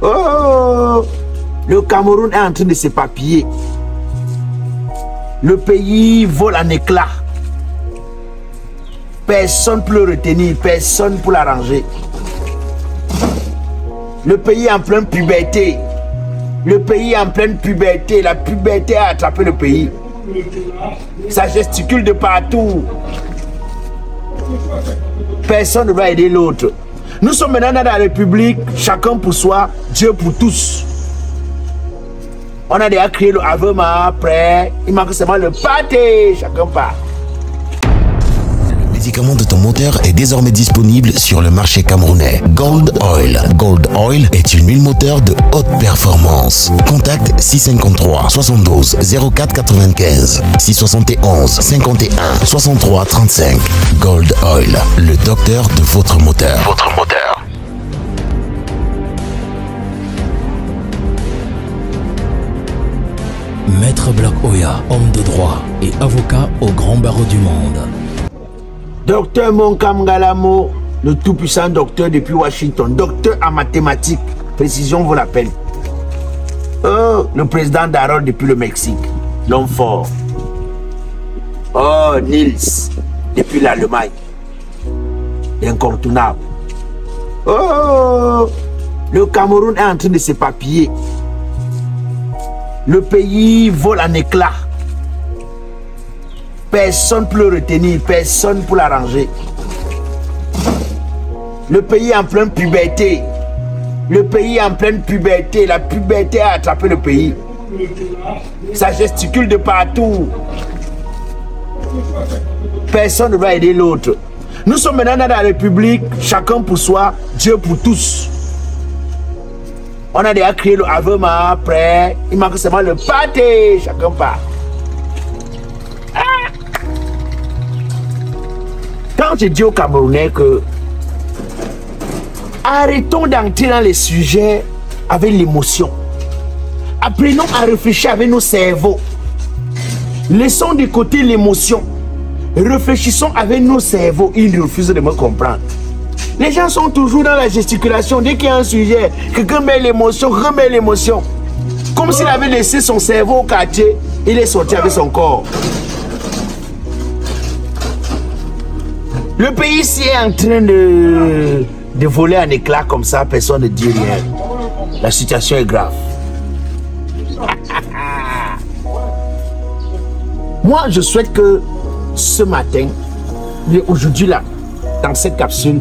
Oh, le Cameroun est en train de s'éparpiller. Le pays vole en éclats. Personne pour le retenir, personne pour l'arranger. Le pays est en pleine puberté. Le pays est en pleine puberté. La puberté a attrapé le pays. Ça gesticule de partout. Personne ne va aider l'autre. Nous sommes maintenant dans la République, chacun pour soi, Dieu pour tous. On a déjà créé le Avema, après, il manque seulement le pâté, chacun part. Le médicament de ton moteur est désormais disponible sur le marché camerounais. Gold Oil. Gold Oil est une huile moteur de haute performance. Contact 653 72 04 95 671 51 63 35. Gold Oil, le docteur de votre moteur. Maître Black Oya, homme de droit et avocat au grand barreau du monde. Docteur Monkam Galamo, le tout-puissant docteur depuis Washington, docteur en mathématiques, précision vous l'appelle. Le président d'Harold depuis le Mexique, l'homme fort. Oh, Nils, depuis l'Allemagne, l'incontournable. Oh, le Cameroun est en train de s'éparpiller. Le pays vole en éclats. Personne pour le retenir, personne pour l'arranger. Le pays est en pleine puberté. Le pays est en pleine puberté. La puberté a attrapé le pays. Ça gesticule de partout. Personne ne va aider l'autre. Nous sommes maintenant dans la République, chacun pour soi, Dieu pour tous. On a déjà créé le Avema, après, il manque seulement le pâté, chacun part. Quand je dis aux Camerounais que arrêtons d'entrer dans les sujets avec l'émotion. Apprenons à réfléchir avec nos cerveaux. Laissons de côté l'émotion. Réfléchissons avec nos cerveaux. Ils refusent de me comprendre. Les gens sont toujours dans la gesticulation. Dès qu'il y a un sujet, quelqu'un met l'émotion, remet l'émotion. Comme s'il avait laissé son cerveau au quartier, il est sorti avec son corps. Le pays ici est en train de voler en éclats comme ça, personne ne dit rien. La situation est grave. Moi, je souhaite que ce matin, aujourd'hui là, dans cette capsule,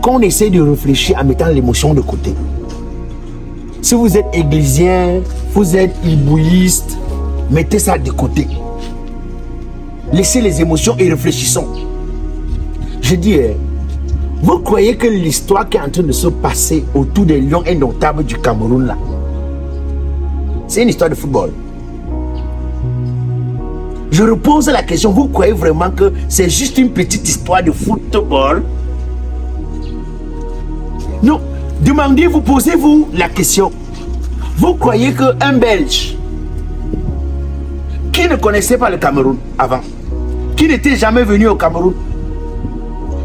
qu'on essaie de réfléchir en mettant l'émotion de côté. Si vous êtes églésien, vous êtes hibouiste, mettez ça de côté. Laissez les émotions et réfléchissons. Je dis, vous croyez que l'histoire qui est en train de se passer autour des lions indomptables du Cameroun là, c'est une histoire de football? Je repose la question, vous croyez vraiment que c'est juste une petite histoire de football? Non, demandez-vous, posez-vous la question. Vous croyez qu'un Belge qui ne connaissait pas le Cameroun avant, qui n'était jamais venu au Cameroun,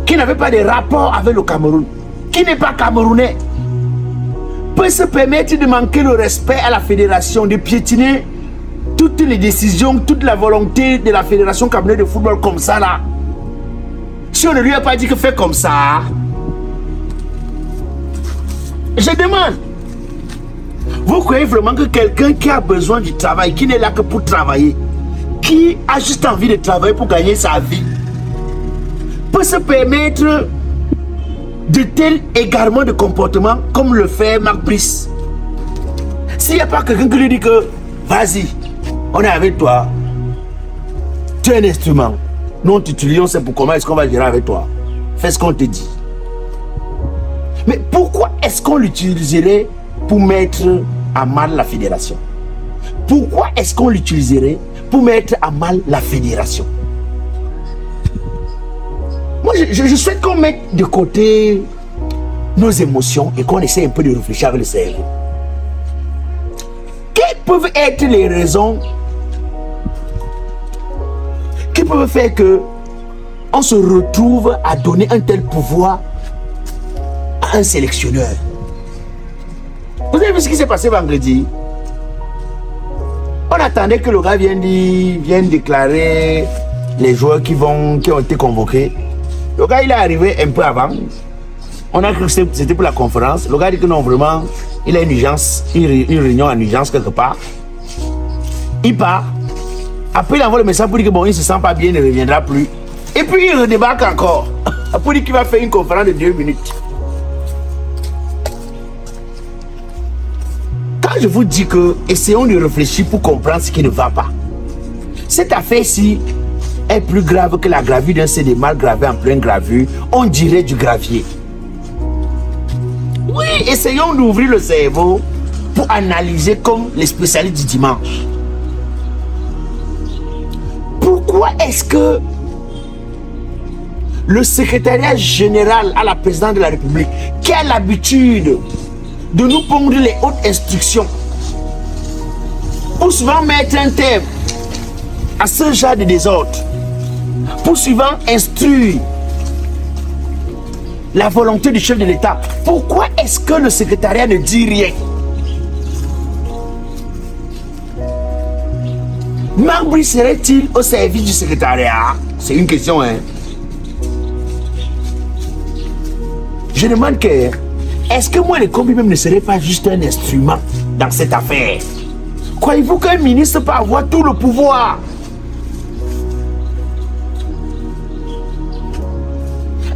qui n'avait pas de rapport avec le Cameroun, qui n'est pas camerounais, peut se permettre de manquer le respect à la fédération, de piétiner toutes les décisions, toute la volonté de la fédération camerounaise de football comme ça là? Si on ne lui a pas dit que fait comme ça, je demande, vous croyez vraiment que quelqu'un qui a besoin du travail, qui n'est là que pour travailler, qui a juste envie de travailler pour gagner sa vie, peut se permettre de tels égarements de comportement comme le fait Marc Brice? S'il n'y a pas quelqu'un qui lui dit que vas-y, on est avec toi, tu es un instrument, nous on t'utilise, on sait pour comment est-ce qu'on va gérer avec toi, fais ce qu'on te dit. Mais pourquoi est-ce qu'on l'utiliserait pour mettre à mal la fédération? Pourquoi est-ce qu'on l'utiliserait pour mettre à mal la fédération? Moi, je souhaite qu'on mette de côté nos émotions et qu'on essaie un peu de réfléchir avec le cerveau. Quelles peuvent être les raisons qui peuvent faire que on se retrouve à donner un tel pouvoir à un sélectionneur? ce qui s'est passé vendredi? On attendait que le gars vienne déclarer les joueurs qui ont été convoqués. Le gars, il est arrivé un peu avant. On a cru que c'était pour la conférence. Le gars dit que non, vraiment, il a une urgence, une réunion en urgence quelque part. Il part. Après, il envoie le message pour dire que bon, il ne se sent pas bien, il ne reviendra plus. Et puis, il redébarque encore. Pour dire qu'il va faire une conférence de 2 minutes. Quand je vous dis que, essayons de réfléchir pour comprendre ce qui ne va pas. Cette affaire-ci est plus grave que la gravure d'un CD mal gravé en pleine gravure. On dirait du gravier. Oui, essayons d'ouvrir le cerveau pour analyser comme les spécialistes du dimanche. Pourquoi est-ce que le secrétariat général à la présidence de la République, qui a l'habitude de nous pondre les hautes instructions, pour souvent mettre un terme à ce genre de désordre, pour souvent instruire la volonté du chef de l'État, pourquoi est-ce que le secrétariat ne dit rien? Marc Brice serait-il au service du secrétariat? C'est une question, hein? Je demande que, est-ce que moi, les combis même ne serait pas juste un instrument dans cette affaire? Croyez-vous qu'un ministre peut avoir tout le pouvoir?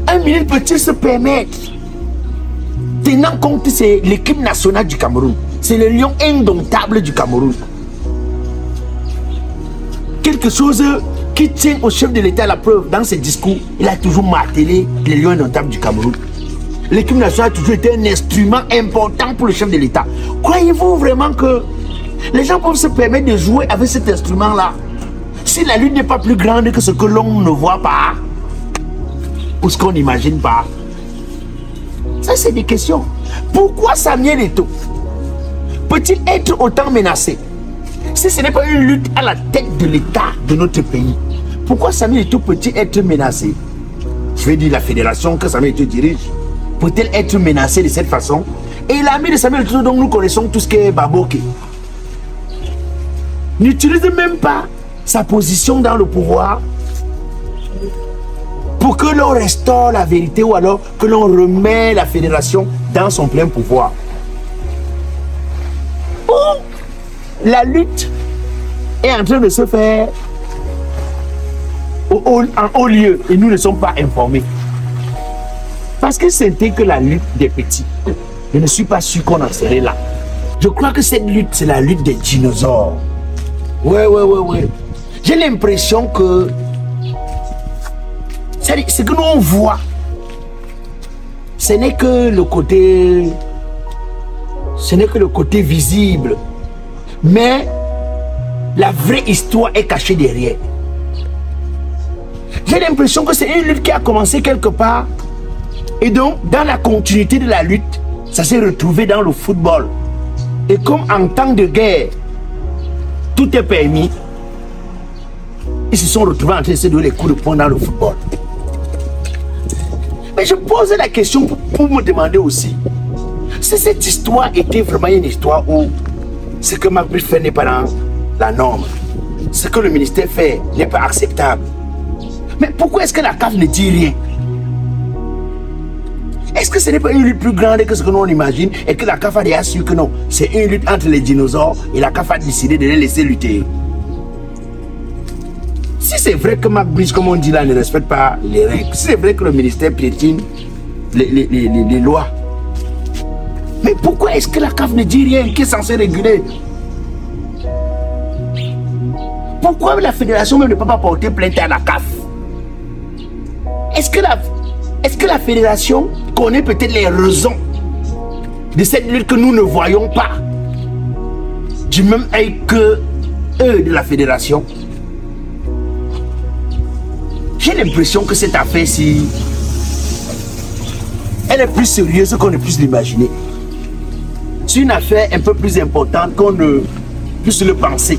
Un ministre peut-il se permettre, tenant compte que c'est l'équipe nationale du Cameroun, c'est le lion indomptable du Cameroun, quelque chose qui tient au chef de l'État à la preuve dans ses discours, il a toujours martelé les lions indomptables du Cameroun. L'équipe nationale a toujours été un instrument important pour le chef de l'État. Croyez-vous vraiment que les gens peuvent se permettre de jouer avec cet instrument-là si la lutte n'est pas plus grande que ce que l'on ne voit pas ou ce qu'on n'imagine pas? Ça, c'est des questions. Pourquoi Samuel Eto'o peut-il être autant menacé si ce n'est pas une lutte à la tête de l'État de notre pays? Pourquoi Samuel Eto'o peut-il être menacé? Je vais dire la fédération que Samuel Eto'o dirige peut-elle être menacée de cette façon? Et l'ami de Samuel Eto'o, dont nous connaissons tout ce qui est Baboké, n'utilise même pas sa position dans le pouvoir pour que l'on restaure la vérité ou alors que l'on remet la fédération dans son plein pouvoir. Ou la lutte est en train de se faire en haut lieu et nous ne sommes pas informés. Parce que c'était que la lutte des petits. Je ne suis pas sûr qu'on en serait là. Je crois que cette lutte, c'est la lutte des dinosaures. Ouais. J'ai l'impression que ce que nous on voit, ce n'est que le côté visible. Mais la vraie histoire est cachée derrière. J'ai l'impression que c'est une lutte qui a commencé quelque part. Et donc, dans la continuité de la lutte, ça s'est retrouvé dans le football. Et comme en temps de guerre, tout est permis, ils se sont retrouvés en train de se donner les coups de poing dans le football. Mais je pose la question pour me demander aussi, si cette histoire était vraiment une histoire où ce que Marc Brice fait n'est pas dans la norme, ce que le ministère fait n'est pas acceptable, mais pourquoi est-ce que la CAF ne dit rien? Est-ce que ce n'est pas une lutte plus grande que ce que l'on imagine et que la CAF a déjà su que non, c'est une lutte entre les dinosaures et la CAF a décidé de les laisser lutter? Si c'est vrai que Marc Brice, comme on dit là, ne respecte pas les règles, si c'est vrai que le ministère piétine les lois, mais pourquoi est-ce que la CAF ne dit rien qui est censé réguler? Pourquoi la fédération même ne peut pas porter plainte à la CAF? Est-ce que la fédération connaît peut-être les raisons de cette lutte que nous ne voyons pas du même œil que eux de la fédération? J'ai l'impression que cette affaire-ci, elle est plus sérieuse qu'on ne puisse l'imaginer. C'est une affaire un peu plus importante qu'on ne puisse le penser.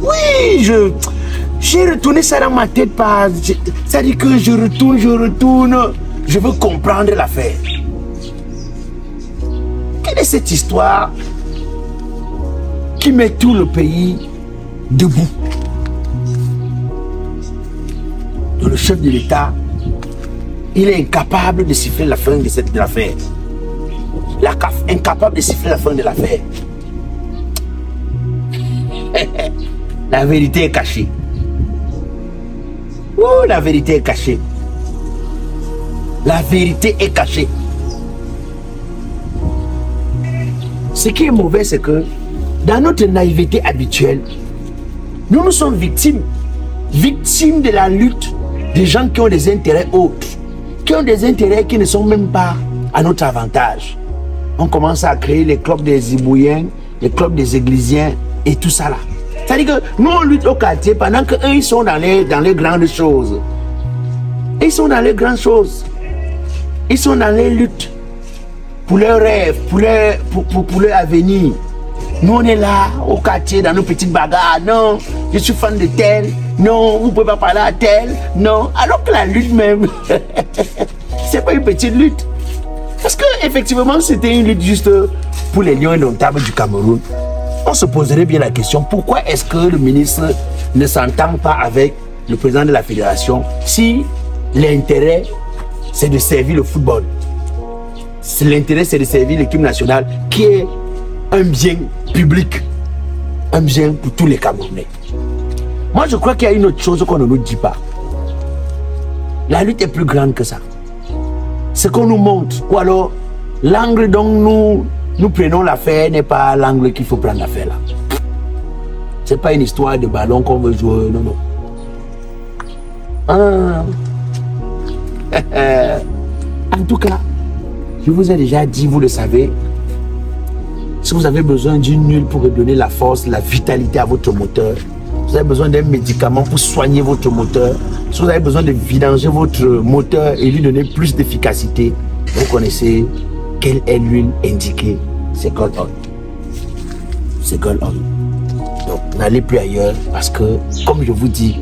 Oui, j'ai retourné ça dans ma tête. C'est-à-dire que je retourne. Je veux comprendre l'affaire. Quelle cette histoire qui met tout le pays debout. Donc le chef de l'État, il est incapable de siffler la fin de cette affaire. La CAF, incapable de siffler la fin de l'affaire. La vérité est cachée. Oh, la vérité est cachée. La vérité est cachée. Ce qui est mauvais, c'est que dans notre naïveté habituelle, nous sommes victimes. Victimes de la lutte des gens qui ont des intérêts autres. Qui ont des intérêts qui ne sont même pas à notre avantage. On commence à créer les clubs des Ibouiens, les clubs des Églisiens et tout ça là. C'est-à-dire que nous on lutte au quartier pendant qu'eux ils sont dans les grandes choses. Ils sont dans les grandes choses. Ils sont dans les luttes pour leurs rêves, pour leur avenir. Nous on est là au quartier dans nos petites bagarres. Non, je suis fan de tel. Non, vous ne pouvez pas parler à tel. Non, alors que la lutte même, c'est pas une petite lutte. Parce que effectivement c'était une lutte juste pour les lions indomptables du Cameroun. On se poserait bien la question, pourquoi est-ce que le ministre ne s'entend pas avec le président de la fédération si l'intérêt c'est de servir le football. L'intérêt c'est de servir l'équipe nationale qui est un bien public, un bien pour tous les Camerounais. Moi je crois qu'il y a une autre chose qu'on ne nous dit pas. La lutte est plus grande que ça. Ce qu'on nous montre, ou alors l'angle dont nous prenons l'affaire n'est pas l'angle qu'il faut prendre l'affaire là. C'est pas une histoire de ballon qu'on veut jouer, non, non. Ah. En tout cas, je vous ai déjà dit, vous le savez, si vous avez besoin d'une huile pour redonner la force, la vitalité à votre moteur, vous avez besoin d'un médicament pour soigner votre moteur, si vous avez besoin de vidanger votre moteur et lui donner plus d'efficacité, vous connaissez quelle est l'huile indiquée, c'est Gold Oil. C'est Gold Oil. Donc n'allez plus ailleurs parce que, comme je vous dis,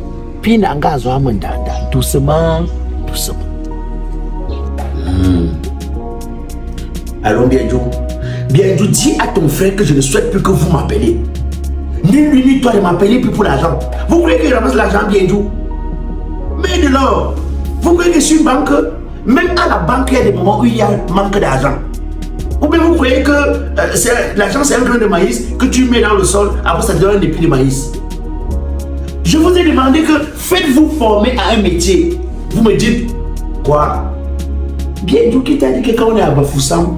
doucement, doucement. Allons Bienjou. Bienjou, dis à ton frère que je ne souhaite plus que vous m'appelez. Ni lui ni toi de m'appeler plus pour l'argent. Vous croyez que je ramasse l'argent Bienjou? Mais de l'or. Vous croyez que je suis une banque? Même à la banque, il y a des moments où il y a un manque d'argent. Ou bien vous croyez que l'argent c'est un grain de maïs que tu mets dans le sol, après ça te donne un épi de maïs. Je vous ai demandé que faites-vous former à un métier. Vous me dites quoi? Bienjou qui t'a dit que quand on est à Bafoussam,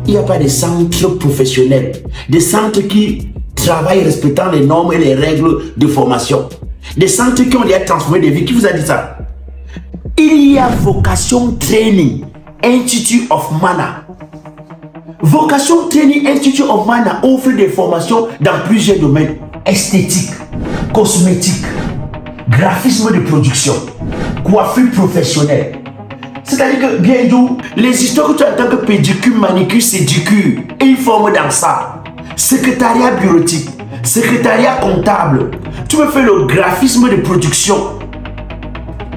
il n'y a pas de centres professionnels, des centres qui travaillent respectant les normes et les règles de formation, des centres qui ont déjà transformé des vies. Qui vous a dit ça? Il y a Vocation Training Institute of Mana. Vocation Training Institute of Mana offre des formations dans plusieurs domaines: esthétique, cosmétique, graphisme de production, coiffure professionnelle. C'est-à-dire que Bienjou, les histoires que tu entends que pédicure, manicure, sédicure, et ils forment dans ça. Secrétariat bureautique, secrétariat comptable, tu veux faire le graphisme de production.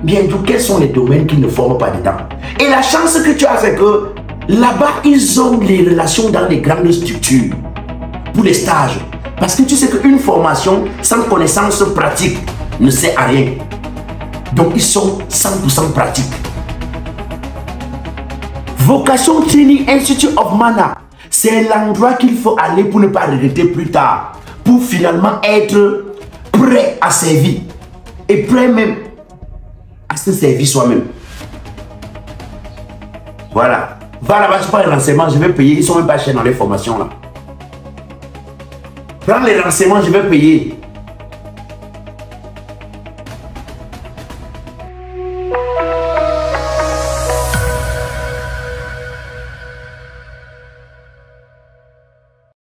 Bienjou, quels sont les domaines qui ne forment pas dedans? Et la chance que tu as, c'est que là-bas, ils ont les relations dans les grandes structures pour les stages. Parce que tu sais qu'une formation sans connaissance pratique ne sert à rien. Donc, ils sont 100% pratiques. Vocation Training Institute of Mana, c'est l'endroit qu'il faut aller pour ne pas regretter plus tard. Pour finalement être prêt à servir. Et prêt même à se servir soi-même. Voilà. Va là-bas, tu prends les renseignements, je vais payer. Ils sont même pas chers dans les formations là. Prends les renseignements, je vais payer.